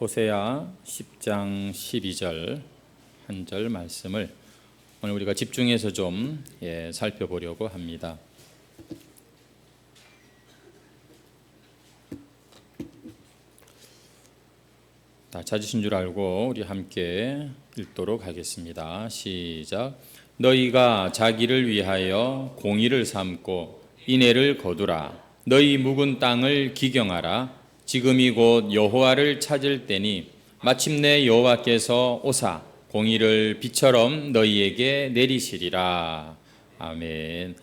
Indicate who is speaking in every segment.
Speaker 1: 호세아 10장 12절 한 절 말씀을 오늘 우리가 집중해서 좀 살펴보려고 합니다. 다 찾으신 줄 알고 우리 함께 읽도록 하겠습니다. 시작. 너희가 자기를 위하여 공의를 삼고 인애를 거두라. 너희 묵은 땅을 기경하라. 지금이 곧 여호와를 찾을 때니 마침내 여호와께서 오사 공의를 비처럼 너희에게 내리시리라. 아멘.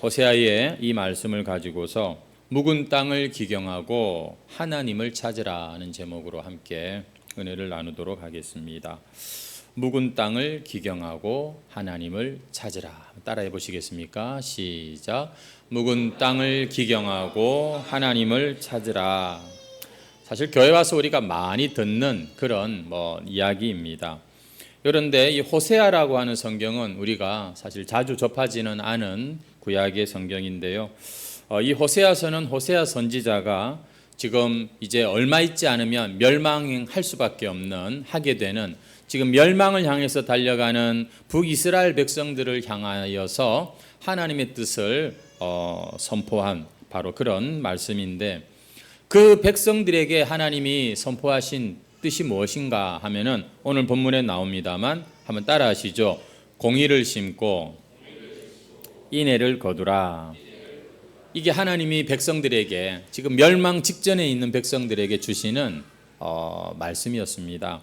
Speaker 1: 호세아의 이 말씀을 가지고서 묵은 땅을 기경하고 하나님을 찾으라는 제목으로 함께 은혜를 나누도록 하겠습니다. 묵은 땅을 기경하고 하나님을 찾으라. 따라해 보시겠습니까? 시작. 묵은 땅을 기경하고 하나님을 찾으라. 사실 교회 와서 우리가 많이 듣는 그런 이야기입니다. 그런데 이 호세아라고 하는 성경은 우리가 사실 자주 접하지는 않은 구약의 성경인데요. 이 호세아서는 호세아 선지자가 지금 이제 얼마 있지 않으면 멸망할 수밖에 없는 하게 되는 지금 멸망을 향해서 달려가는 북이스라엘 백성들을 향하여서 하나님의 뜻을 선포한 바로 그런 말씀인데, 그 백성들에게 하나님이 선포하신 뜻이 무엇인가 하면은 오늘 본문에 나옵니다만 한번 따라 하시죠. 공의를 심고 인애를 거두라. 이게 하나님이 백성들에게, 지금 멸망 직전에 있는 백성들에게 주시는 말씀이었습니다.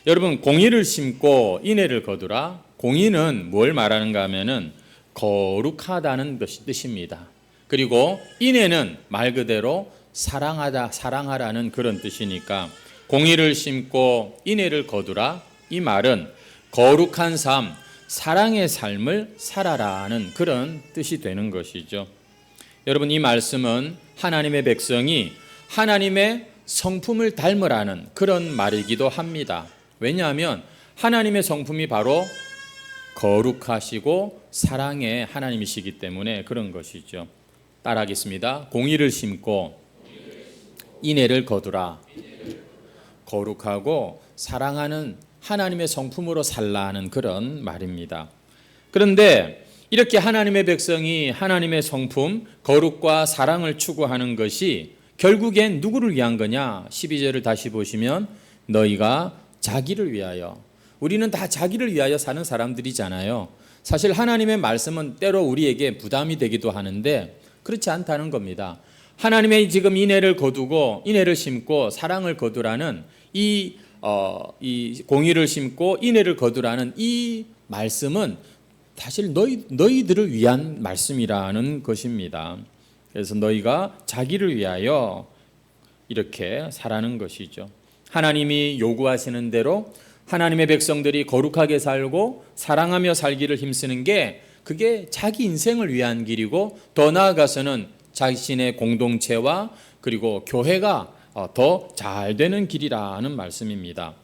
Speaker 1: 여러분, 공의를 심고 인애를 거두라. 공의는 뭘 말하는가 하면은 거룩하다는 것이 뜻입니다. 그리고 인애는 말 그대로 사랑하다, 사랑하라는 그런 뜻이니까 공의를 심고 인애를 거두라. 이 말은 거룩한 삶, 사랑의 삶을 살아라는 그런 뜻이 되는 것이죠. 여러분, 이 말씀은 하나님의 백성이 하나님의 성품을 닮으라는 그런 말이기도 합니다. 왜냐하면 하나님의 성품이 바로 거룩하시고 사랑의 하나님이시기 때문에 그런 것이죠. 따라하겠습니다. 공의를 심고 인애를 거두라. 거룩하고 사랑하는 하나님의 성품으로 살라는 그런 말입니다. 그런데 이렇게 하나님의 백성이 하나님의 성품, 거룩과 사랑을 추구하는 것이 결국엔 누구를 위한 거냐? 12절을 다시 보시면 너희가 자기를 위하여, 우리는 다 자기를 위하여 사는 사람들이잖아요. 사실 하나님의 말씀은 때로 우리에게 부담이 되기도 하는데 그렇지 않다는 겁니다. 하나님의 지금 인애를 거두고 인애를 심고 사랑을 거두라는 이 공의를 심고 인애를 거두라는 이 말씀은 사실 너희들을 위한 말씀이라는 것입니다. 그래서 너희가 자기를 위하여 이렇게 살라는 것이죠. 하나님이 요구하시는 대로 하나님의 백성들이 거룩하게 살고 사랑하며 살기를 힘쓰는 게, 그게 자기 인생을 위한 길이고, 더 나아가서는 자신의 공동체와 그리고 교회가 더 잘 되는 길이라는 말씀입니다.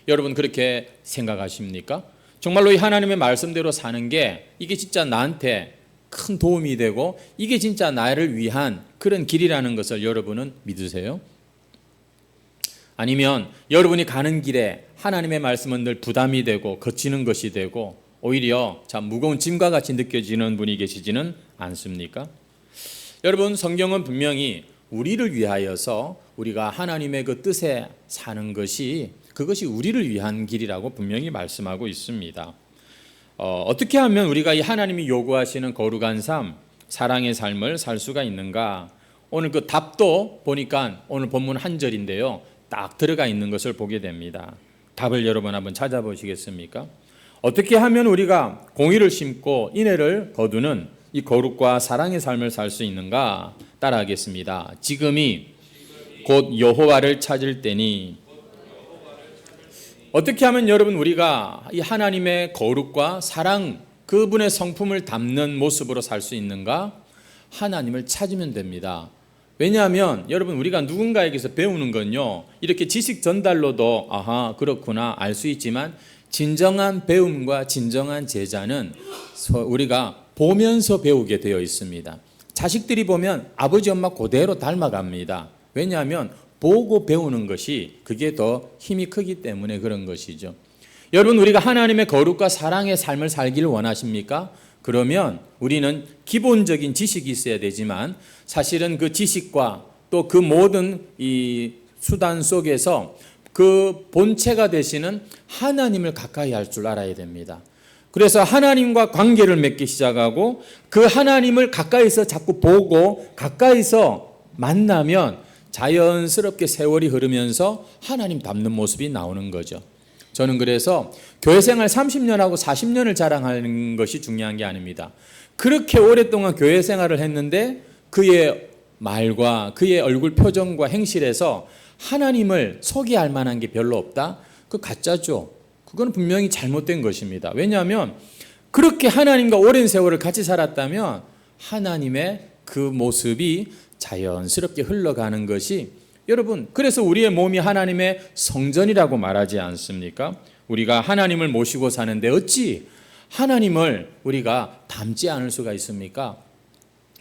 Speaker 1: 여러분, 그렇게 생각하십니까? 정말로 이 하나님의 말씀대로 사는 게 이게 진짜 나한테 큰 도움이 되고 이게 진짜 나를 위한 그런 길이라는 것을 여러분은 믿으세요? 아니면 여러분이 가는 길에 하나님의 말씀은 늘 부담이 되고 거치는 것이 되고 오히려 참 무거운 짐과 같이 느껴지는 분이 계시지는 않습니까? 여러분, 성경은 분명히 우리를 위하여서 우리가 하나님의 그 뜻에 사는 것이, 그것이 우리를 위한 길이라고 분명히 말씀하고 있습니다. 어떻게 하면 우리가 이 하나님이 요구하시는 거룩한 삶, 사랑의 삶을 살 수가 있는가? 오늘 그 답도 보니까 오늘 본문 한 절인데요, 딱 들어가 있는 것을 보게 됩니다. 답을 여러분 한번 찾아보시겠습니까? 어떻게 하면 우리가 공의를 심고 인애를 거두는 이 거룩과 사랑의 삶을 살 수 있는가? 따라하겠습니다. 지금이 곧 여호와를 찾을 때니. 어떻게 하면 여러분 우리가 이 하나님의 거룩과 사랑, 그분의 성품을 담는 모습으로 살 수 있는가? 하나님을 찾으면 됩니다. 왜냐하면 여러분, 우리가 누군가에게서 배우는 건요, 이렇게 지식 전달로도 아하 그렇구나 알 수 있지만, 진정한 배움과 진정한 제자는 우리가 보면서 배우게 되어 있습니다. 자식들이 보면 아버지 엄마 그대로 닮아갑니다. 왜냐하면 보고 배우는 것이 그게 더 힘이 크기 때문에 그런 것이죠. 여러분, 우리가 하나님의 거룩과 사랑의 삶을 살기를 원하십니까? 그러면 우리는 기본적인 지식이 있어야 되지만 사실은 그 지식과 또 그 모든 이 수단 속에서 그 본체가 되시는 하나님을 가까이 할 줄 알아야 됩니다. 그래서 하나님과 관계를 맺기 시작하고 그 하나님을 가까이서 자꾸 보고 가까이서 만나면 자연스럽게 세월이 흐르면서 하나님 닮는 모습이 나오는 거죠. 저는 그래서 교회 생활 30년하고 40년을 자랑하는 것이 중요한 게 아닙니다. 그렇게 오랫동안 교회 생활을 했는데 그의 말과 그의 얼굴 표정과 행실에서 하나님을 소개할 만한 게 별로 없다? 그 가짜죠. 그건 분명히 잘못된 것입니다. 왜냐하면 그렇게 하나님과 오랜 세월을 같이 살았다면 하나님의 그 모습이 자연스럽게 흘러가는 것이, 여러분, 그래서 우리의 몸이 하나님의 성전이라고 말하지 않습니까? 우리가 하나님을 모시고 사는데 어찌 하나님을 우리가 닮지 않을 수가 있습니까?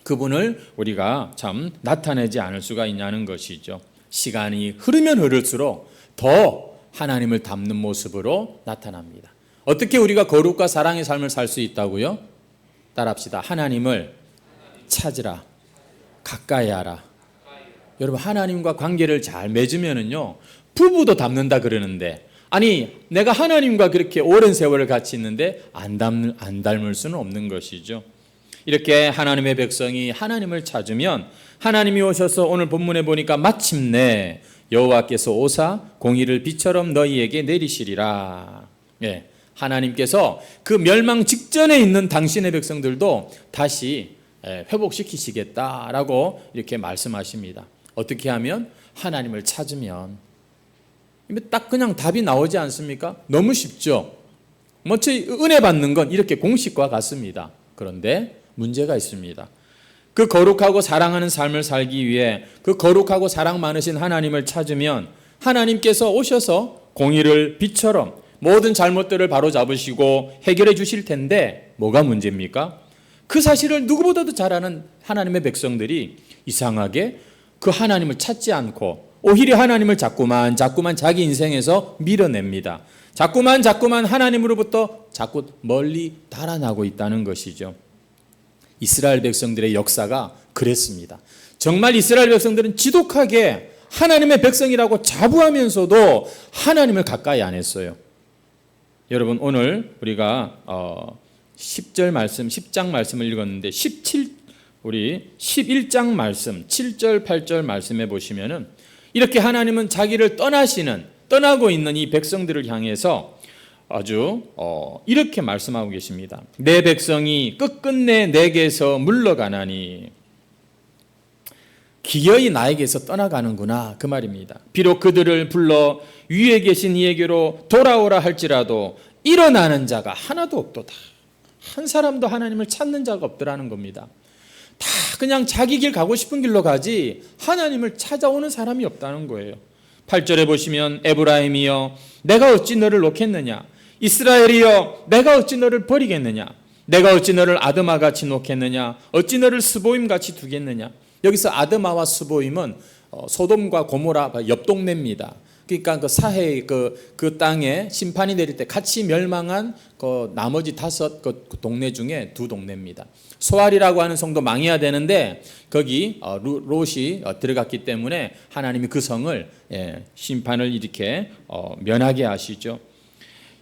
Speaker 1: 그분을 우리가 참 나타내지 않을 수가 있냐는 것이죠. 시간이 흐르면 흐를수록 더 하나님을 닮는 모습으로 나타납니다. 어떻게 우리가 거룩과 사랑의 삶을 살 수 있다고요? 따라합시다. 하나님을 찾으라. 가까이 하라. 여러분, 하나님과 관계를 잘 맺으면은요, 부부도 닮는다 그러는데, 아니 내가 하나님과 그렇게 오랜 세월을 같이 있는데 안 닮을 수는 없는 것이죠. 이렇게 하나님의 백성이 하나님을 찾으면 하나님이 오셔서 오늘 본문에 보니까 마침내 여호와께서 오사 공의를 비처럼 너희에게 내리시리라. 예, 하나님께서 그 멸망 직전에 있는 당신의 백성들도 다시 회복시키시겠다라고 이렇게 말씀하십니다. 어떻게 하면? 하나님을 찾으면. 딱 그냥 답이 나오지 않습니까? 너무 쉽죠. 뭐지, 은혜 받는 건 이렇게 공식과 같습니다. 그런데 문제가 있습니다. 그 거룩하고 사랑하는 삶을 살기 위해 그 거룩하고 사랑 많으신 하나님을 찾으면 하나님께서 오셔서 공의를 빛처럼 모든 잘못들을 바로잡으시고 해결해 주실 텐데 뭐가 문제입니까? 그 사실을 누구보다도 잘 아는 하나님의 백성들이 이상하게 그 하나님을 찾지 않고 오히려 하나님을 자꾸만 자기 인생에서 밀어냅니다. 자꾸만 하나님으로부터 자꾸 멀리 달아나고 있다는 것이죠. 이스라엘 백성들의 역사가 그랬습니다. 정말 이스라엘 백성들은 지독하게 하나님의 백성이라고 자부하면서도 하나님을 가까이 안 했어요. 여러분, 오늘 우리가 10절 말씀, 10장 말씀을 읽었는데 11장 말씀, 7절, 8절 말씀에 보시면은 이렇게 하나님은 자기를 떠나고 있는 이 백성들을 향해서 아주 이렇게 말씀하고 계십니다. 내 백성이 끝끝내 내게서 물러가나니, 기어이 나에게서 떠나가는구나, 그 말입니다. 비록 그들을 불러 위에 계신 이에게로 돌아오라 할지라도 일어나는 자가 하나도 없도다. 한 사람도 하나님을 찾는 자가 없더라는 겁니다. 다 그냥 자기 길 가고 싶은 길로 가지 하나님을 찾아오는 사람이 없다는 거예요. 8절에 보시면 에브라임이여 내가 어찌 너를 놓겠느냐, 이스라엘이여 내가 어찌 너를 버리겠느냐, 내가 어찌 너를 아드마같이 놓겠느냐, 어찌 너를 스보임같이 두겠느냐. 여기서 아드마와 스보임은 소돔과 고모라 옆 동네입니다. 그러니까 그 사해 그 땅에 심판이 내릴 때 같이 멸망한 그 나머지 5 그 동네 중에 2 동네입니다. 소알이라고 하는 성도 망해야 되는데 거기 롯이 들어갔기 때문에 하나님이 그 성을 심판을 이렇게 면하게 하시죠.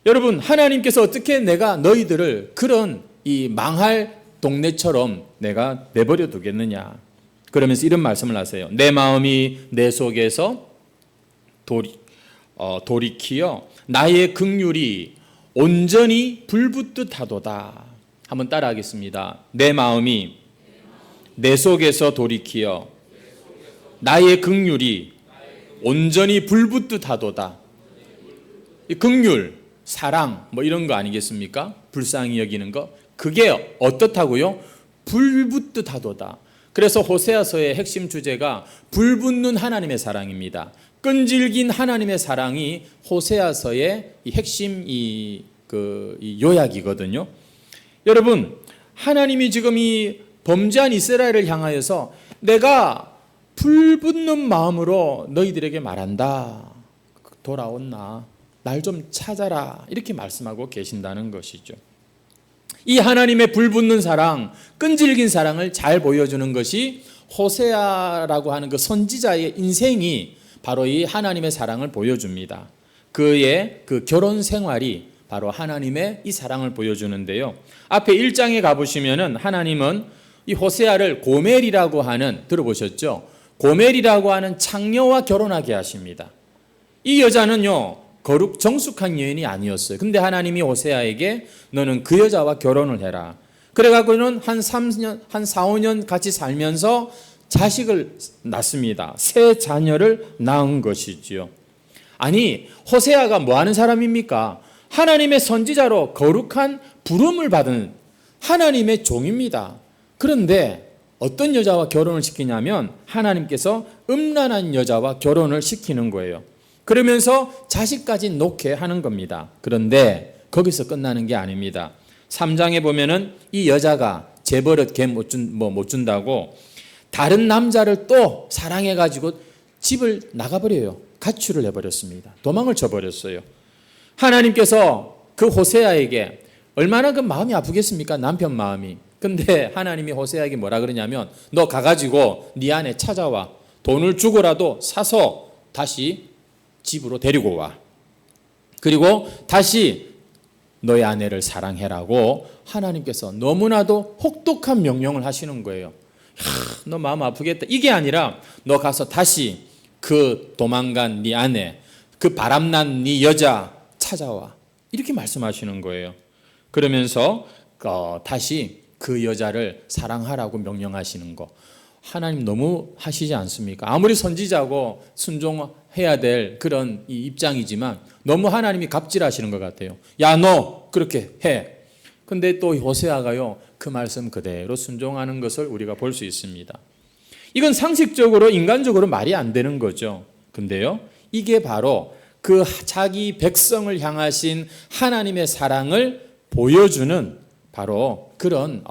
Speaker 1: 여러분, 하나님께서 어떻게 내가 너희들을 그런 이 망할 동네처럼 내가 내버려 두겠느냐. 그러면서 이런 말씀을 하세요. 내 마음이 내 속에서 돌이키어 나의 긍휼이 온전히 불붙듯 하도다. 한번 따라하겠습니다. 내 마음이 내 속에서 돌이키어 나의 긍휼이 온전히 불붙듯 하도다. 이 긍휼, 사랑 뭐 이런 거 아니겠습니까? 불쌍히 여기는 거. 그게 어떻다고요? 불붙듯 하도다. 그래서 호세아서의 핵심 주제가 불붙는 하나님의 사랑입니다. 끈질긴 하나님의 사랑이 호세아서의 이 핵심 이 요약이거든요. 여러분, 하나님이 지금 이 범죄한 이스라엘을 향하여서 내가 불붙는 마음으로 너희들에게 말한다. 돌아온나 날 좀 찾아라. 이렇게 말씀하고 계신다는 것이죠. 이 하나님의 불붙는 사랑, 끈질긴 사랑을 잘 보여주는 것이 호세아라고 하는 그 선지자의 인생이 바로 이 하나님의 사랑을 보여줍니다. 그의 그 결혼 생활이 바로 하나님의 이 사랑을 보여주는데요. 앞에 1장에 가보시면은 하나님은 이 호세아를 고멜이라고 하는, 들어보셨죠? 고멜이라고 하는 창녀와 결혼하게 하십니다. 이 여자는요, 거룩 정숙한 여인이 아니었어요. 근데 하나님이 호세아에게 너는 그 여자와 결혼을 해라. 그래가지고는 한 3년, 한 4, 5년 같이 살면서 자식을 낳습니다. 세 자녀를 낳은 것이지요. 아니, 호세아가 뭐 하는 사람입니까? 하나님의 선지자로 거룩한 부름을 받은 하나님의 종입니다. 그런데 어떤 여자와 결혼을 시키냐면 하나님께서 음란한 여자와 결혼을 시키는 거예요. 그러면서 자식까지 놓게 하는 겁니다. 그런데 거기서 끝나는 게 아닙니다. 3장에 보면은 이 여자가 재벌릇 개 못 준다고 다른 남자를 또 사랑해가지고 집을 나가버려요. 가출을 해버렸습니다. 도망을 쳐버렸어요. 하나님께서 그 호세아에게 얼마나 그 마음이 아프겠습니까? 남편 마음이. 근데 하나님이 호세아에게 뭐라 그러냐면 너 가가지고 네 아내 찾아와. 돈을 주고라도 사서 다시 집으로 데리고 와. 그리고 다시 너의 아내를 사랑해라고 하나님께서 너무나도 혹독한 명령을 하시는 거예요. 너 마음 아프겠다. 이게 아니라 너 가서 다시 그 도망간 네 아내, 그 바람난 네 여자 찾아와. 이렇게 말씀하시는 거예요. 그러면서 다시 그 여자를 사랑하라고 명령하시는 거. 하나님 너무 하시지 않습니까? 아무리 선지자고 순종해야 될 그런 이 입장이지만 너무 하나님이 갑질하시는 것 같아요. 야, 너 그렇게 해. 근데 또 호세아가요, 그 말씀 그대로 순종하는 것을 우리가 볼 수 있습니다. 이건 상식적으로 인간적으로 말이 안 되는 거죠. 근데요, 이게 바로 그 자기 백성을 향하신 하나님의 사랑을 보여주는 바로 그런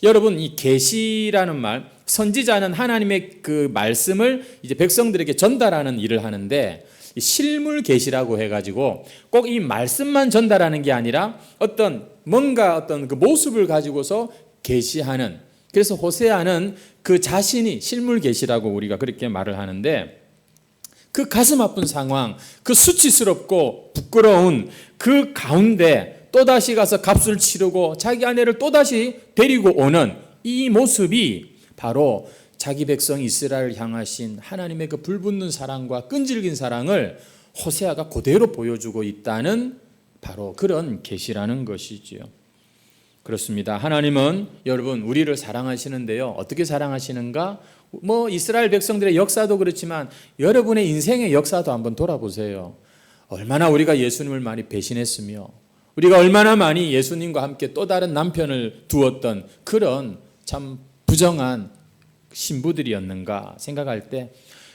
Speaker 1: 여러분 이 계시라는 말, 선지자는 하나님의 그 말씀을 이제 백성들에게 전달하는 일을 하는데 실물 계시라고 해가지고 꼭 이 말씀만 전달하는 게 아니라 어떤 그 모습을 가지고서 계시하는, 그래서 호세아는 그 자신이 실물 계시라고 우리가 그렇게 말을 하는데 그 가슴 아픈 상황, 그 수치스럽고 부끄러운 그 가운데 또다시 가서 값을 치르고 자기 아내를 또다시 데리고 오는 이 모습이 바로 자기 백성 이스라엘을 향하신 하나님의 그 불붙는 사랑과 끈질긴 사랑을 호세아가 그대로 보여주고 있다는 바로 그런 계시라는 것이지요. 그렇습니다. 하나님은 여러분 우리를 사랑하시는데요. 어떻게 사랑하시는가? 이스라엘 백성들의 역사도 그렇지만 여러분의 인생의 역사도 한번 돌아보세요. 얼마나 우리가 예수님을 많이 배신했으며 우리가 얼마나 많이 예수님과 함께 또 다른 남편을 두었던 그런 참 부정한 신부들이었는가 생각할 때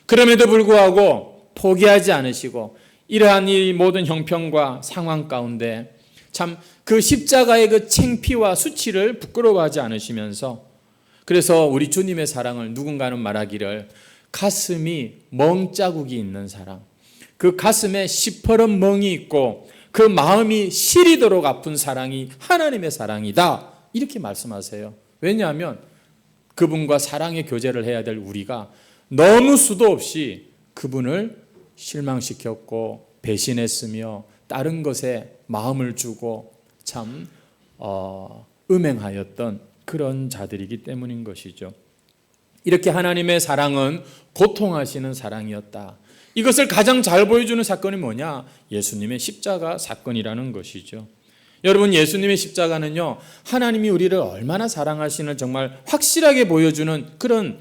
Speaker 1: 그럼에도 불구하고 포기하지 않으시고 이러한 이 모든 형편과 상황 가운데 참 그 십자가의 그 창피와 수치를 부끄러워하지 않으시면서 그래서 우리 주님의 사랑을 누군가는 말하기를 가슴이 멍자국이 있는 사랑, 그 가슴에 시퍼런 멍이 있고 그 마음이 시리도록 아픈 사랑이 하나님의 사랑이다 이렇게 말씀하세요. 왜냐하면 그분과 사랑의 교제를 해야 될 우리가 너무 수도 없이 그분을 실망시켰고 배신했으며 다른 것에 마음을 주고 참 음행하였던 그런 자들이기 때문인 것이죠. 이렇게 하나님의 사랑은 고통하시는 사랑이었다. 이것을 가장 잘 보여주는 사건이 뭐냐? 예수님의 십자가 사건이라는 것이죠. 여러분 예수님의 십자가는요 하나님이 우리를 얼마나 사랑하시는 정말 확실하게 보여주는 그런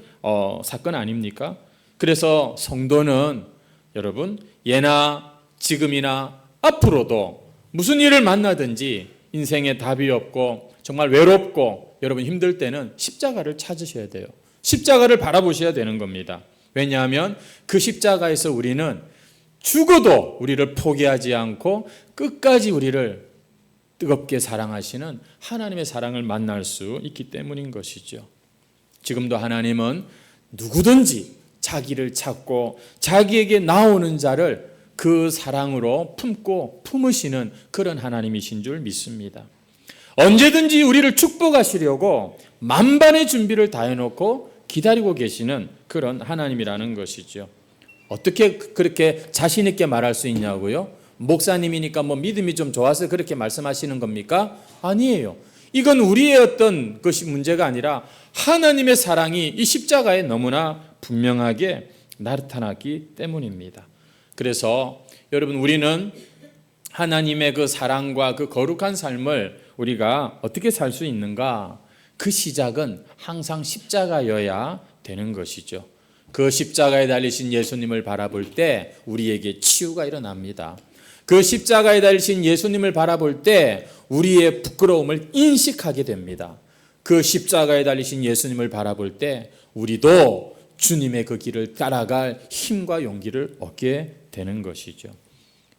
Speaker 1: 사건 아닙니까? 그래서 성도는 여러분 예나 지금이나 앞으로도 무슨 일을 만나든지 인생에 답이 없고 정말 외롭고 여러분 힘들 때는 십자가를 찾으셔야 돼요. 십자가를 바라보셔야 되는 겁니다. 왜냐하면 그 십자가에서 우리는 죽어도 우리를 포기하지 않고 끝까지 우리를 뜨겁게 사랑하시는 하나님의 사랑을 만날 수 있기 때문인 것이죠. 지금도 하나님은 누구든지 자기를 찾고 자기에게 나오는 자를 그 사랑으로 품고 품으시는 그런 하나님이신 줄 믿습니다. 언제든지 우리를 축복하시려고 만반의 준비를 다 해놓고 기다리고 계시는 그런 하나님이라는 것이죠. 어떻게 그렇게 자신 있게 말할 수 있냐고요? 목사님이니까 뭐 믿음이 좀 좋아서 그렇게 말씀하시는 겁니까? 아니에요. 이건 우리의 어떤 것이 문제가 아니라 하나님의 사랑이 이 십자가에 너무나 분명하게 나타났기 때문입니다. 그래서 여러분, 우리는 하나님의 그 사랑과 그 거룩한 삶을 우리가 어떻게 살 수 있는가? 그 시작은 항상 십자가여야 되는 것이죠. 그 십자가에 달리신 예수님을 바라볼 때 우리에게 치유가 일어납니다. 그 십자가에 달리신 예수님을 바라볼 때 우리의 부끄러움을 인식하게 됩니다. 그 십자가에 달리신 예수님을 바라볼 때 우리도 주님의 그 길을 따라갈 힘과 용기를 얻게 되는 것이죠.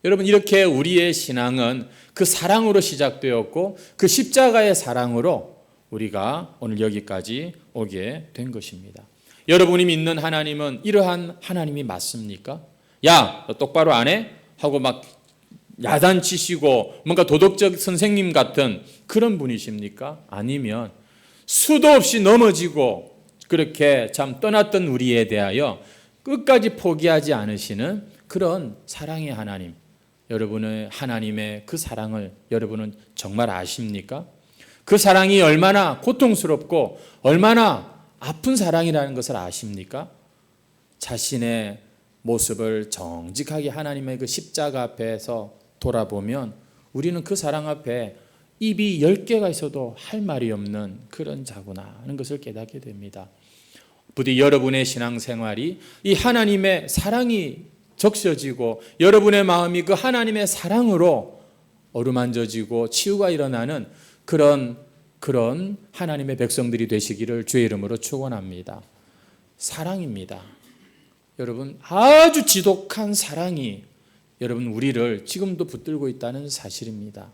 Speaker 1: 여러분, 이렇게 우리의 신앙은 그 사랑으로 시작되었고 그 십자가의 사랑으로 우리가 오늘 여기까지 오게 된 것입니다. 여러분이 믿는 하나님은 이러한 하나님이 맞습니까? 야, 너 똑바로 안 해? 하고 막 야단치시고 뭔가 도덕적 선생님 같은 그런 분이십니까? 아니면 수도 없이 넘어지고 그렇게 참 떠났던 우리에 대하여 끝까지 포기하지 않으시는 그런 사랑의 하나님, 여러분의 하나님의 그 사랑을 여러분은 정말 아십니까? 그 사랑이 얼마나 고통스럽고 얼마나 아픈 사랑이라는 것을 아십니까? 자신의 모습을 정직하게 하나님의 그 십자가 앞에서 돌아보면 우리는 그 사랑 앞에 입이 10개가 있어도 할 말이 없는 그런 자구나 하는 것을 깨닫게 됩니다. 부디 여러분의 신앙생활이 이 하나님의 사랑이 적셔지고 여러분의 마음이 그 하나님의 사랑으로 어루만져지고 치유가 일어나는 그런 하나님의 백성들이 되시기를 주의 이름으로 축원합니다. 사랑입니다. 여러분, 아주 지독한 사랑이 여러분 우리를 지금도 붙들고 있다는 사실입니다.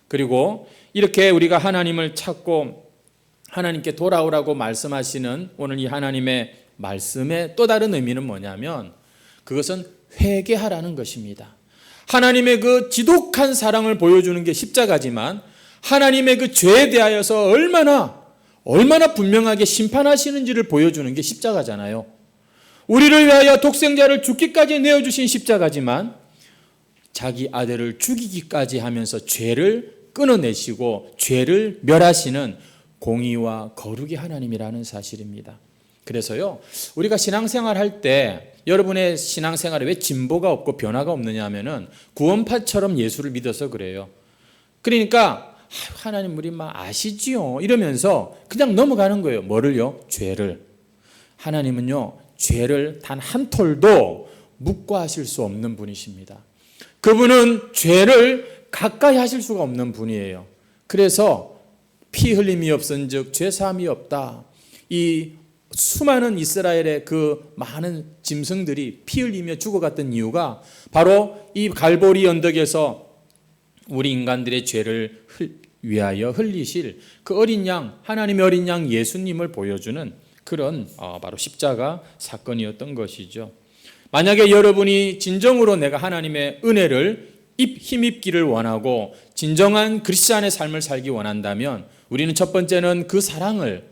Speaker 1: 그리고 이렇게 우리가 하나님을 찾고 하나님께 돌아오라고 말씀하시는 오늘 이 하나님의 말씀의 또 다른 의미는 뭐냐면 그것은 회개하라는 것입니다. 하나님의 그 지독한 사랑을 보여주는 게 십자가지만 하나님의 그 죄에 대하여서 얼마나 분명하게 심판하시는지를 보여주는 게 십자가잖아요. 우리를 위하여 독생자를 죽기까지 내어주신 십자가지만 자기 아들을 죽이기까지 하면서 죄를 끊어내시고 죄를 멸하시는 공의와 거룩의 하나님이라는 사실입니다. 그래서요, 우리가 신앙생활 할 때 여러분의 신앙생활에 왜 진보가 없고 변화가 없느냐 하면은 구원파처럼 예수를 믿어서 그래요. 그러니까 하나님 우리 막 아시지요 이러면서 그냥 넘어가는 거예요. 뭐를요? 죄를. 하나님은요, 죄를 단 한 톨도 묵과하실 수 없는 분이십니다. 그분은 죄를 가까이 하실 수가 없는 분이에요. 그래서 피 흘림이 없은즉 죄 사함이 없다. 이 수많은 이스라엘의 그 많은 짐승들이 피 흘리며 죽어갔던 이유가 바로 이 갈보리 언덕에서 우리 인간들의 죄를 위하여 흘리실 그 어린 양, 하나님의 어린 양 예수님을 보여주는 그런 바로 십자가 사건이었던 것이죠. 만약에 여러분이 진정으로 내가 하나님의 은혜를 힘입기를 원하고 진정한 그리스도인의 삶을 살기 원한다면 우리는 첫 번째는 그 사랑을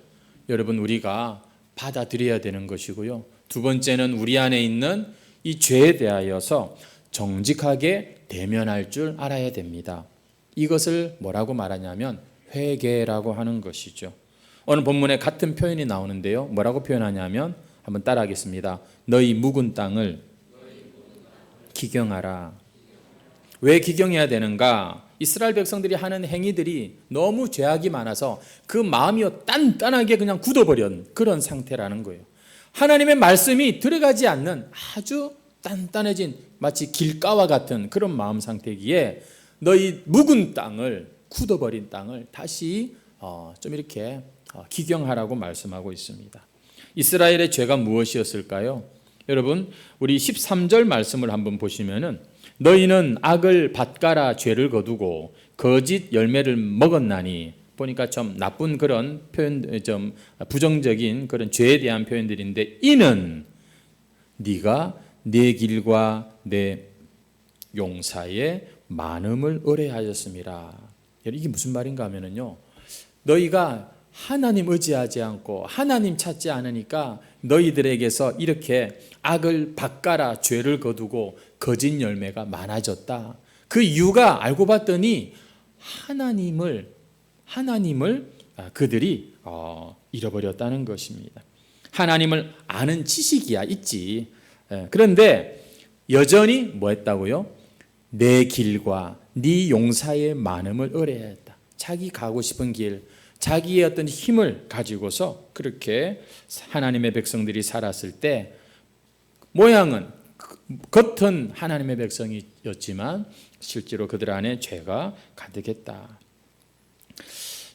Speaker 1: 여러분 우리가 받아들여야 되는 것이고요. 두 번째는 우리 안에 있는 이 죄에 대하여서 정직하게 대면할 줄 알아야 됩니다. 이것을 뭐라고 말하냐면 회개라고 하는 것이죠. 오늘 본문에 같은 표현이 나오는데요. 뭐라고 표현하냐면 한번 따라하겠습니다. 너희 묵은 땅을 기경하라. 왜 기경해야 되는가? 이스라엘 백성들이 하는 행위들이 너무 죄악이 많아서 그 마음이 단단하게 그냥 굳어버린 그런 상태라는 거예요. 하나님의 말씀이 들어가지 않는 아주 단단해진 마치 길가와 같은 그런 마음 상태기에 너희 묵은 땅을 굳어버린 땅을 다시 좀 이렇게 기경하라고 말씀하고 있습니다. 이스라엘의 죄가 무엇이었을까요? 여러분 우리 13절 말씀을 한번 보시면은 너희는 악을 밭가라 죄를 거두고 거짓 열매를 먹었나니 보니까 좀 나쁜 그런 표현, 좀 부정적인 그런 죄에 대한 표현들인데 이는 네가 내 길과 내 용사의 많음을 의뢰하였음이라. 이게 무슨 말인가 하면요, 너희가 하나님 의지하지 않고 하나님 찾지 않으니까 너희들에게서 이렇게 악을 바꿔라 죄를 거두고 거짓 열매가 많아졌다. 그 이유가 알고 봤더니 하나님을 그들이 잃어버렸다는 것입니다. 하나님을 아는 지식이야 있지. 그런데 여전히 뭐 했다고요? 내 길과 네 용사의 많음을 의뢰했다. 자기 가고 싶은 길, 자기의 어떤 힘을 가지고서 그렇게 하나님의 백성들이 살았을 때 모양은 겉은 하나님의 백성이었지만 실제로 그들 안에 죄가 가득했다.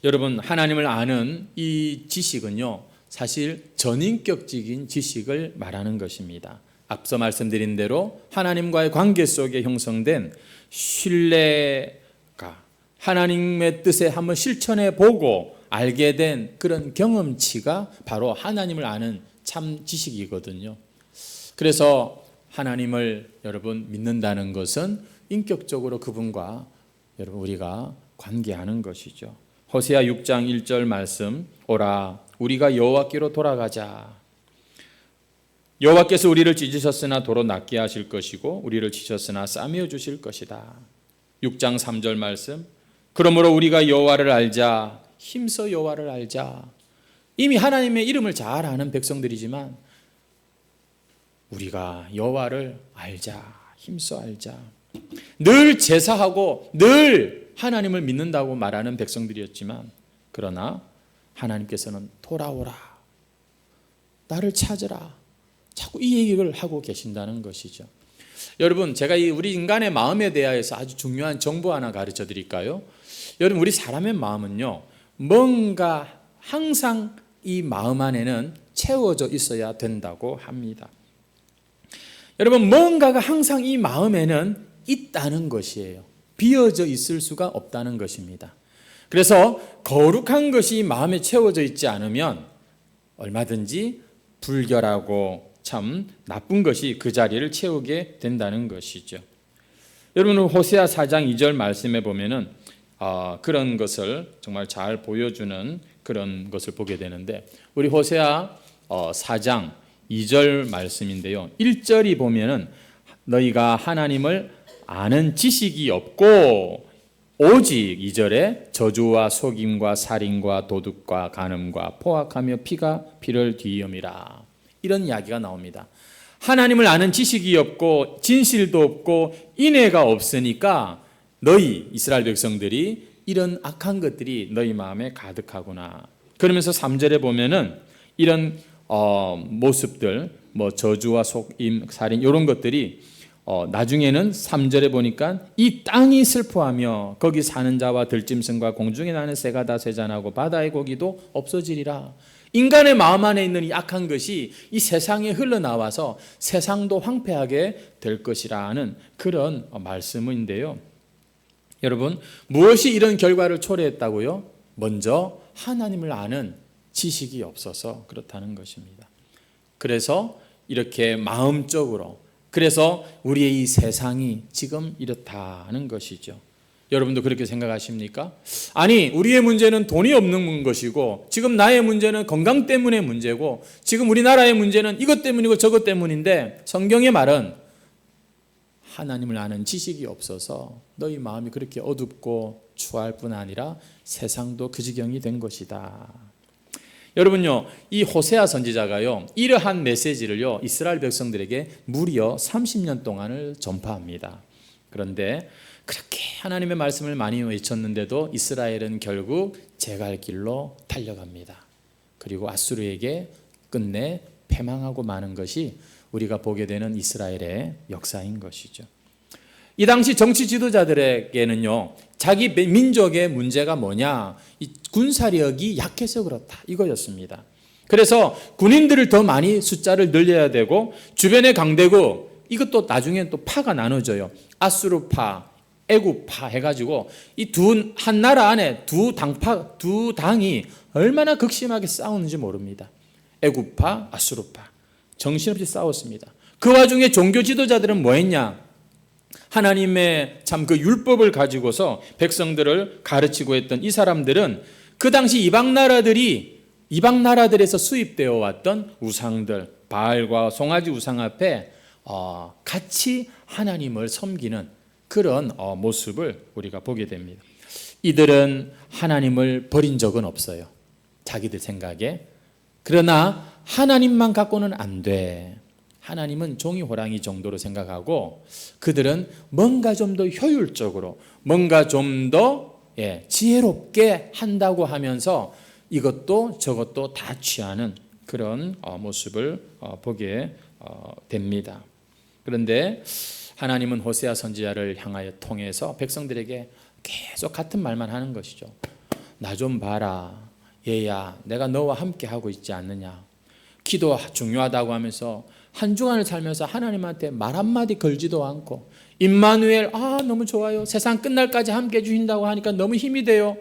Speaker 1: 여러분, 하나님을 아는 이 지식은요, 사실 전인격적인 지식을 말하는 것입니다. 앞서 말씀드린 대로 하나님과의 관계 속에 형성된 신뢰가 하나님의 뜻에 한번 실천해 보고 알게 된 그런 경험치가 바로 하나님을 아는 참 지식이거든요. 그래서 하나님을 여러분 믿는다는 것은 인격적으로 그분과 여러분 우리가 관계하는 것이죠. 호세아 6장 1절 말씀, 오라 우리가 여호와께로 돌아가자. 여호와께서 우리를 찢으셨으나 도로 낫게 하실 것이고 우리를 치셨으나 싸매어 주실 것이다. 6장 3절 말씀, 그러므로 우리가 여호와를 알자. 힘써 여호와를 알자. 이미 하나님의 이름을 잘 아는 백성들이지만 우리가 여호와를 알자. 힘써 알자. 늘 제사하고 늘 하나님을 믿는다고 말하는 백성들이었지만 그러나 하나님께서는 돌아오라. 나를 찾으라. 자꾸 이 얘기를 하고 계신다는 것이죠. 여러분, 제가 우리 인간의 마음에 대하여서 아주 중요한 정보 하나 가르쳐 드릴까요? 여러분, 우리 사람의 마음은요, 뭔가 항상 이 마음 안에는 채워져 있어야 된다고 합니다. 여러분, 뭔가가 항상 이 마음에는 있다는 것이에요. 비어져 있을 수가 없다는 것입니다. 그래서 거룩한 것이 마음에 채워져 있지 않으면 얼마든지 불결하고 참 나쁜 것이 그 자리를 채우게 된다는 것이죠. 여러분, 호세아 4장 2절 말씀에 보면은 그런 것을 정말 잘 보여주는 그런 것을 보게 되는데, 우리 호세아 4장 2절 말씀인데요. 1절이 보면은 너희가 하나님을 아는 지식이 없고 오직 2절에 저주와 속임과 살인과 도둑과 간음과 포악하며 피가 피를 뒤이음이라. 이런 이야기가 나옵니다. 하나님을 아는 지식이 없고 진실도 없고 인애가 없으니까 너희 이스라엘 백성들이 이런 악한 것들이 너희 마음에 가득하구나. 그러면서 3절에 보면은 이런 모습들, 뭐 저주와 속임, 살인 이런 것들이 나중에는 3절에 보니까 이 땅이 슬퍼하며 거기 사는 자와 들짐승과 공중에 나는 새가 다 쇠잔하고 바다의 고기도 없어지리라. 인간의 마음 안에 있는 이 악한 것이 이 세상에 흘러나와서 세상도 황폐하게 될 것이라는 그런 말씀인데요. 여러분, 무엇이 이런 결과를 초래했다고요? 먼저 하나님을 아는 지식이 없어서 그렇다는 것입니다. 그래서 이렇게 마음적으로, 그래서 우리의 이 세상이 지금 이렇다는 것이죠. 여러분도 그렇게 생각하십니까? 아니, 우리의 문제는 돈이 없는 것이고 지금 나의 문제는 건강 때문의 문제고 지금 우리나라의 문제는 이것 때문이고 저것 때문인데, 성경의 말은 하나님을 아는 지식이 없어서 너희 마음이 그렇게 어둡고 추할 뿐 아니라 세상도 그 지경이 된 것이다. 여러분요, 이 호세아 선지자가요, 이러한 메시지를요 이스라엘 백성들에게 무려 30년 동안을 전파합니다. 그런데 그렇게 하나님의 말씀을 많이 외쳤는데도 이스라엘은 결국 제갈 길로 달려갑니다. 그리고 아수르에게 끝내 패망하고 마는 것이 우리가 보게 되는 이스라엘의 역사인 것이죠. 이 당시 정치 지도자들에게는요, 자기 민족의 문제가 뭐냐, 이 군사력이 약해서 그렇다, 이거였습니다. 그래서 군인들을 더 많이 숫자를 늘려야 되고 주변의 강대국, 이것도 나중에 또 파가 나눠져요. 아수르파, 애굽파 해가지고 이 한 나라 안에 두 당이 얼마나 극심하게 싸우는지 모릅니다. 애굽파, 아수르파 정신없이 싸웠습니다. 그 와중에 종교 지도자들은 뭐 했냐? 하나님의 참 그 율법을 가지고서 백성들을 가르치고 했던 이 사람들은 그 당시 이방 나라들에서 수입되어 왔던 우상들, 바알과 송아지 우상 앞에 같이 하나님을 섬기는 그런 모습을 우리가 보게 됩니다. 이들은 하나님을 버린 적은 없어요. 자기들 생각에. 그러나 하나님만 갖고는 안 돼. 하나님은 종이 호랑이 정도로 생각하고 그들은 뭔가 좀 더 효율적으로, 뭔가 좀 더 지혜롭게 한다고 하면서 이것도 저것도 다 취하는 그런 모습을 보게 됩니다. 그런데 하나님은 호세아 선지자를 향하여 통해서 백성들에게 계속 같은 말만 하는 것이죠. 나 좀 봐라. 얘야, 내가 너와 함께 하고 있지 않느냐. 기도 중요하다고 하면서 한 주간을 살면서 하나님한테 말 한마디 걸지도 않고, 임마누엘, 너무 좋아요. 세상 끝날까지 함께 해주신다고 하니까 너무 힘이 돼요.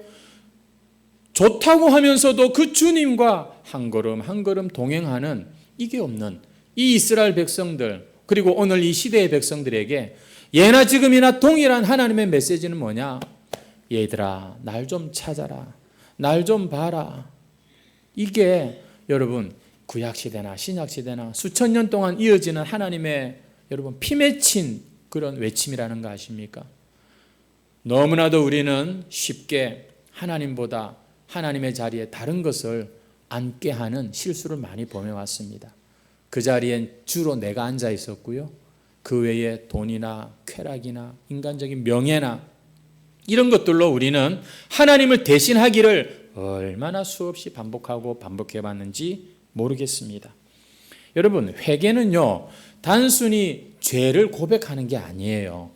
Speaker 1: 좋다고 하면서도 그 주님과 한 걸음 한 걸음 동행하는 이게 없는 이 이스라엘 백성들, 그리고 오늘 이 시대의 백성들에게 예나 지금이나 동일한 하나님의 메시지는 뭐냐? 얘들아, 날 좀 찾아라. 날 좀 봐라. 이게 여러분 구약시대나 신약시대나 수천 년 동안 이어지는 하나님의 여러분 피 맺힌 그런 외침이라는 거 아십니까? 너무나도 우리는 쉽게 하나님보다 하나님의 자리에 다른 것을 앉게 하는 실수를 많이 범해왔습니다. 그 자리엔 주로 내가 앉아 있었고요. 그 외에 돈이나 쾌락이나 인간적인 명예나 이런 것들로 우리는 하나님을 대신하기를 얼마나 수없이 반복해봤는지 모르겠습니다. 여러분, 회개는요 단순히 죄를 고백하는 게 아니에요.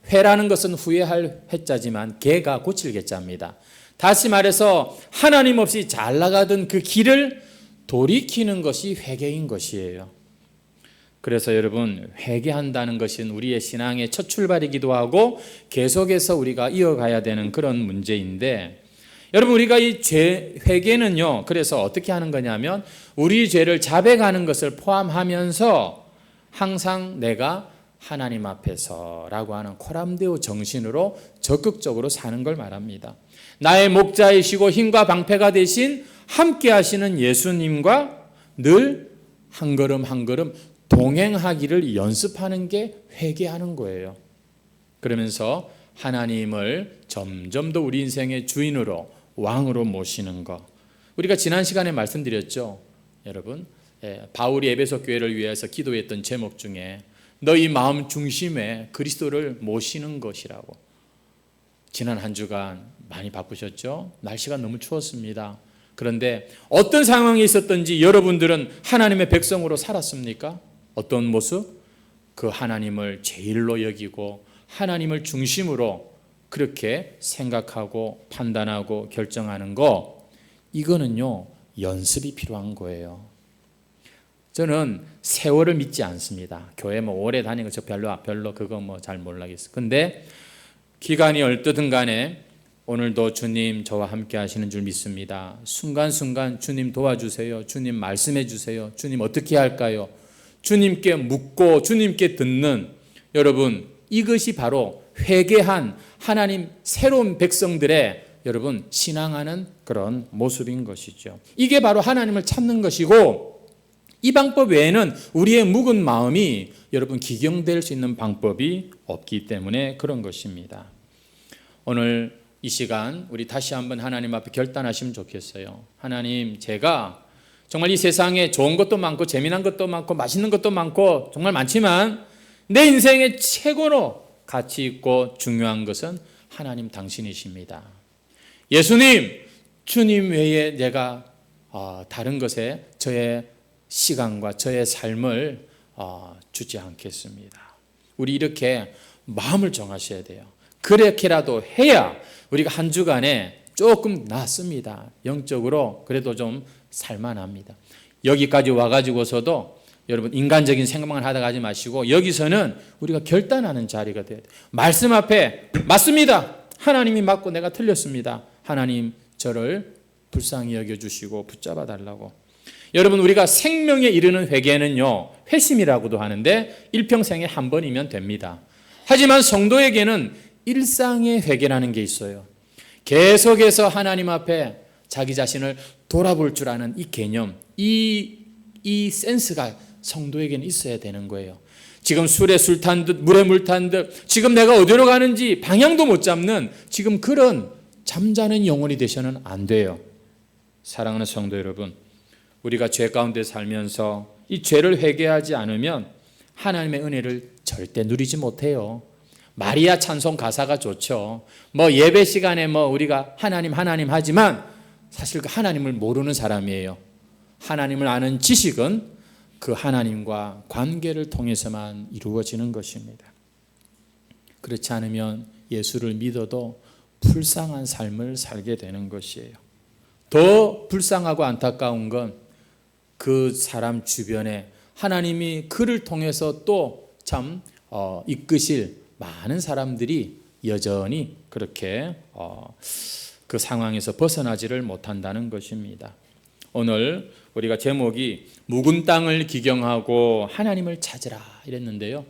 Speaker 1: 회라는 것은 후회할 회자지만 개가 고칠 개자입니다. 다시 말해서 하나님 없이 잘 나가던 그 길을 돌이키는 것이 회개인 것이에요. 그래서 여러분, 회개한다는 것은 우리의 신앙의 첫 출발이기도 하고 계속해서 우리가 이어가야 되는 그런 문제인데, 여러분, 우리가 이 회개는요 그래서 어떻게 하는 거냐면 우리 죄를 자백하는 것을 포함하면서 항상 내가 하나님 앞에서라고 하는 코람데오 정신으로 적극적으로 사는 걸 말합니다. 나의 목자이시고 힘과 방패가 되신 함께 하시는 예수님과 늘 한 걸음 한 걸음 동행하기를 연습하는 게 회개하는 거예요. 그러면서 하나님을 점점 더 우리 인생의 주인으로, 왕으로 모시는 것. 우리가 지난 시간에 말씀드렸죠. 여러분, 바울이 에베소 교회를 위해서 기도했던 제목 중에 너희 마음 중심에 그리스도를 모시는 것이라고. 지난 한 주간 많이 바쁘셨죠? 날씨가 너무 추웠습니다. 그런데 어떤 상황이 있었든지 여러분들은 하나님의 백성으로 살았습니까? 어떤 모습? 그 하나님을 제일로 여기고 하나님을 중심으로 그렇게 생각하고 판단하고 결정하는 거, 이거는요 연습이 필요한 거예요. 저는 세월을 믿지 않습니다. 교회 오래 다니는 거 별로 그거 잘 몰라겠어요. 근데 기간이 얼뜨든 간에 오늘도 주님 저와 함께 하시는 줄 믿습니다. 순간순간 주님 도와주세요. 주님 말씀해 주세요. 주님 어떻게 할까요? 주님께 묻고 주님께 듣는, 여러분, 이것이 바로 회개한 하나님 새로운 백성들의 여러분 신앙하는 그런 모습인 것이죠. 이게 바로 하나님을 찾는 것이고, 이 방법 외에는 우리의 묵은 마음이 여러분 기경될 수 있는 방법이 없기 때문에 그런 것입니다. 오늘 이 시간 우리 다시 한번 하나님 앞에 결단하시면 좋겠어요. 하나님, 제가 정말 이 세상에 좋은 것도 많고 재미난 것도 많고 맛있는 것도 많고 정말 많지만 내 인생의 최고로 가치 있고 중요한 것은 하나님 당신이십니다. 예수님, 주님 외에 내가 다른 것에 저의 시간과 저의 삶을 주지 않겠습니다. 우리 이렇게 마음을 정하셔야 돼요. 그렇게라도 해야 우리가 한 주간에 조금 낫습니다. 영적으로 그래도 좀 살만합니다. 여기까지 와가지고서도 여러분 인간적인 생각만 하다가 하지 마시고 여기서는 우리가 결단하는 자리가 돼야 돼요. 말씀 앞에 맞습니다. 하나님이 맞고 내가 틀렸습니다. 하나님 저를 불쌍히 여겨주시고 붙잡아 달라고. 여러분, 우리가 생명에 이르는 회개는요, 회심이라고도 하는데 일평생에 한 번이면 됩니다. 하지만 성도에게는 일상의 회개라는 게 있어요. 계속해서 하나님 앞에 자기 자신을 돌아볼 줄 아는 이 개념, 이 센스가 성도에게는 있어야 되는 거예요. 지금 술에 술 탄 듯 물에 물 탄 듯 지금 내가 어디로 가는지 방향도 못 잡는 지금 그런 잠자는 영혼이 되셔는 안 돼요. 사랑하는 성도 여러분, 우리가 죄 가운데 살면서 이 죄를 회개하지 않으면 하나님의 은혜를 절대 누리지 못해요. 마리아 찬송 가사가 좋죠. 예배 시간에 우리가 하나님 하지만 사실 그 하나님을 모르는 사람이에요. 하나님을 아는 지식은 그 하나님과 관계를 통해서만 이루어지는 것입니다. 그렇지 않으면 예수를 믿어도 불쌍한 삶을 살게 되는 것이에요. 더 불쌍하고 안타까운 건 그 사람 주변에 하나님이 그를 통해서 또 참 이끄실 많은 사람들이 여전히 그렇게 그 상황에서 벗어나지를 못한다는 것입니다. 오늘 우리가 제목이 묵은 땅을 기경하고 하나님을 찾으라 이랬는데요.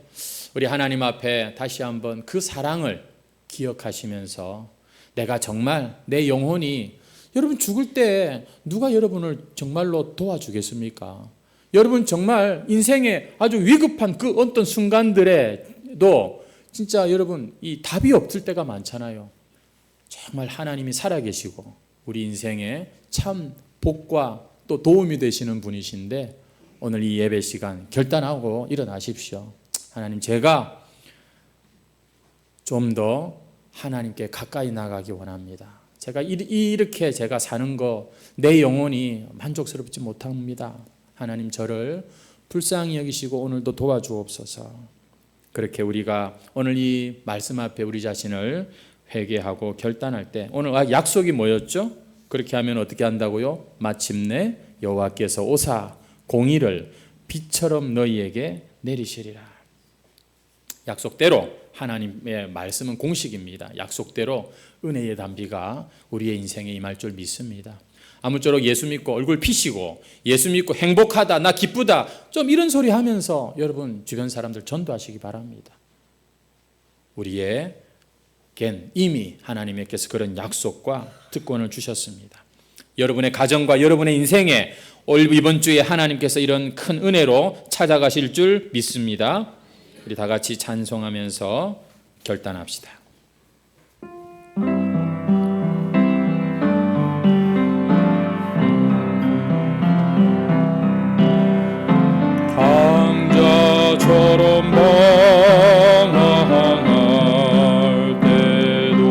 Speaker 1: 우리 하나님 앞에 다시 한번 그 사랑을 기억하시면서 내가 정말 내 영혼이 여러분 죽을 때 누가 여러분을 정말로 도와주겠습니까? 여러분 정말 인생에 아주 위급한 그 어떤 순간들에도 진짜 여러분 이 답이 없을 때가 많잖아요. 정말 하나님이 살아계시고 우리 인생에 참 복과 또 도움이 되시는 분이신데 오늘 이 예배 시간 결단하고 일어나십시오. 하나님, 제가 좀 더 하나님께 가까이 나가기 원합니다. 제가 이렇게 제가 사는 거 내 영혼이 만족스럽지 못합니다. 하나님, 저를 불쌍히 여기시고 오늘도 도와주옵소서. 그렇게 우리가 오늘 이 말씀 앞에 우리 자신을 회개하고 결단할 때 오늘 약속이 뭐였죠? 그렇게 하면 어떻게 한다고요? 마침내 여호와께서 오사 공의를 비처럼 너희에게 내리시리라. 약속대로 하나님의 말씀은 공식입니다. 약속대로 은혜의 단비가 우리의 인생에 임할 줄 믿습니다. 아무쪼록 예수 믿고 얼굴 피시고 예수 믿고 행복하다, 나 기쁘다, 좀 이런 소리 하면서 여러분 주변 사람들 전도하시기 바랍니다. 우리에겐 이미 하나님께서 그런 약속과 특권을 주셨습니다. 여러분의 가정과 여러분의 인생에 이번 주에 하나님께서 이런 큰 은혜로 찾아가실 줄 믿습니다. 우리 다 같이 찬송하면서 결단합시다. 강자처럼 방황할 때도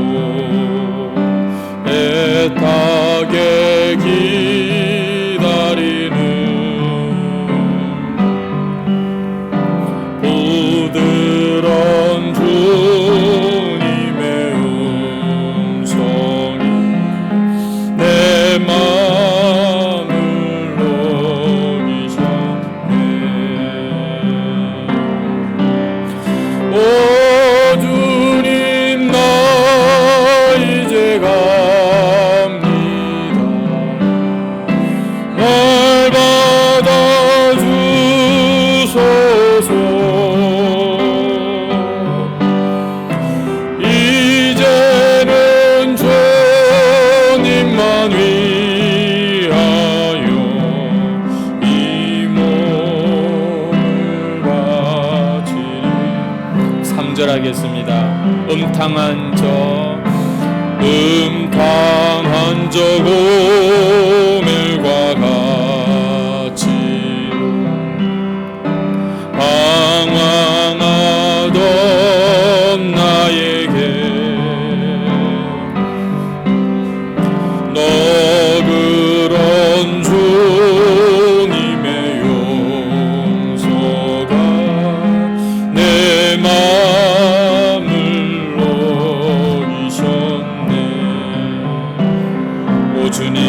Speaker 1: 애타게 기다리는 부드러운 주님의 음성이 내 마음을 녹이셨네. 오 주님, 나 이제 갑니다. 날 받아주소서. 이제는 주님만 위하여 이 몸을 바치리. 3절 하겠습니다. 음탕한 저 오멜과 같이 방황하던 나에게 너그런 주님의 용서가 내 마음을 녹이셨네. 오 주님,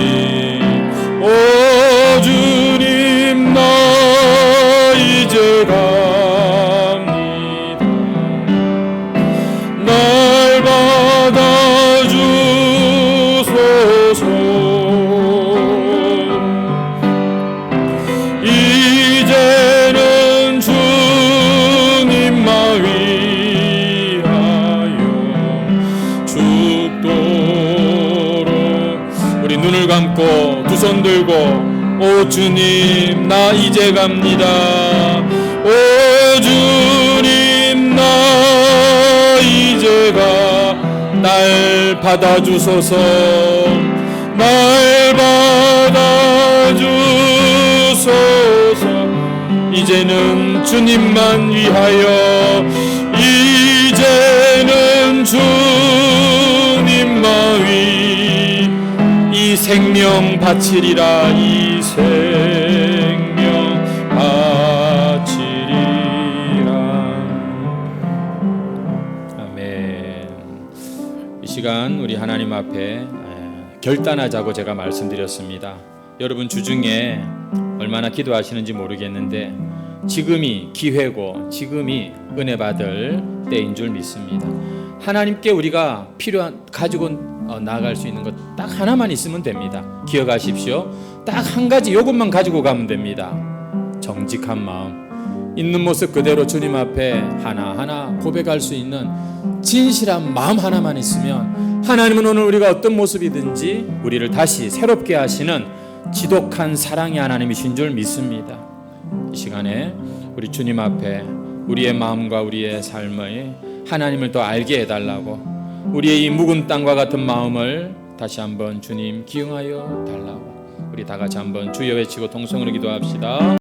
Speaker 1: 잡고 두 손 들고 오 주님 나 이제 갑니다. 오 주님 나 이제 가. 날 받아주소서. 날 받아주소서. 이제는 주님만 위하여 이제는 주님만 위 이 생명 바치리라. 이 생명 바치리라. 아멘. 이 시간 우리 하나님 앞에 결단하자고 제가 말씀드렸습니다. 여러분 주중에 얼마나 기도하시는지 모르겠는데 지금이 기회고 지금이 은혜 받을 때인 줄 믿습니다. 하나님께 우리가 가지고 나아갈 수 있는 것 딱 하나만 있으면 됩니다. 기억하십시오. 딱 한 가지 요것만 가지고 가면 됩니다. 정직한 마음, 있는 모습 그대로 주님 앞에 하나하나 고백할 수 있는 진실한 마음 하나만 있으면 하나님은 오늘 우리가 어떤 모습이든지 우리를 다시 새롭게 하시는 지독한 사랑의 하나님이신 줄 믿습니다. 이 시간에 우리 주님 앞에 우리의 마음과 우리의 삶의 하나님을 더 알게 해달라고, 우리의 이 묵은 땅과 같은 마음을 다시 한번 주님 기용하여 달라고 우리 다 같이 한번 주여 외치고 통성으로 기도합시다.